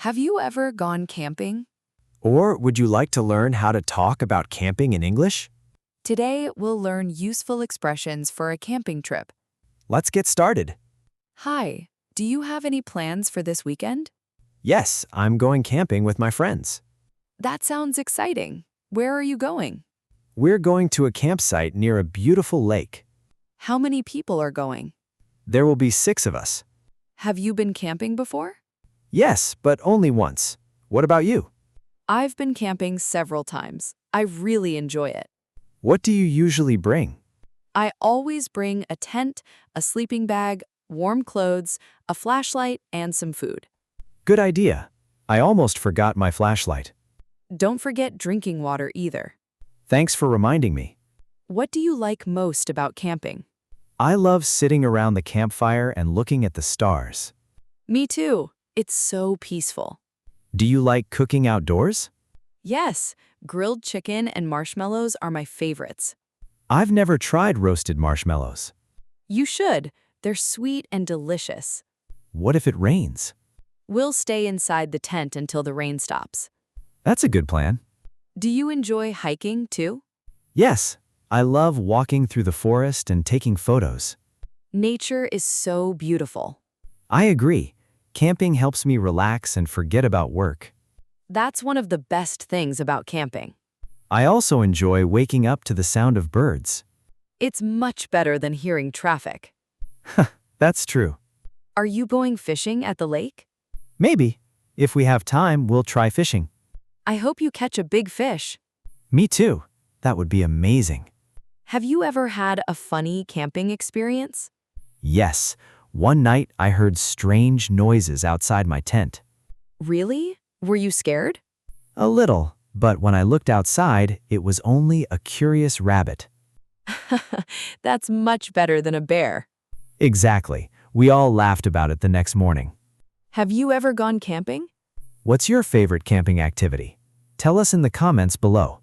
Have you ever gone camping? Or would you like to learn how to talk about camping in English? Today, we'll learn useful expressions for a camping trip. Let's get started. Hi, do you have any plans for this weekend? Yes, I'm going camping with my friends. That sounds exciting. Where are you going? We're going to a campsite near a beautiful lake. How many people are going? There will be 6 of us. Have you been camping before? Yes, but only once. What about you? I've been camping several times. I really enjoy it. What do you usually bring? I always bring a tent, a sleeping bag, warm clothes, a flashlight, and some food. Good idea. I almost forgot my flashlight. Don't forget drinking water either. Thanks for reminding me. What do you like most about camping? I love sitting around the campfire and looking at the stars. Me too. It's so peaceful. Do you like cooking outdoors? Yes, grilled chicken and marshmallows are my favorites. I've never tried roasted marshmallows. You should. They're sweet and delicious. What if it rains? We'll stay inside the tent until the rain stops. That's a good plan. Do you enjoy hiking too? Yes, I love walking through the forest and taking photos. Nature is so beautiful. I agree. Camping helps me relax and forget about work. That's one of the best things about camping. I also enjoy waking up to the sound of birds. It's much better than hearing traffic. That's true. Are you going fishing at the lake? Maybe. If we have time, we'll try fishing. I hope you catch a big fish. Me too. That would be amazing. Have you ever had a funny camping experience? Yes. One night I heard strange noises outside my tent. Really? Were you scared? A little, but when I looked outside, it was only a curious rabbit. That's much better than a bear. Exactly. We all laughed about it the next morning. Have you ever gone camping? What's your favorite camping activity? Tell us in the comments below.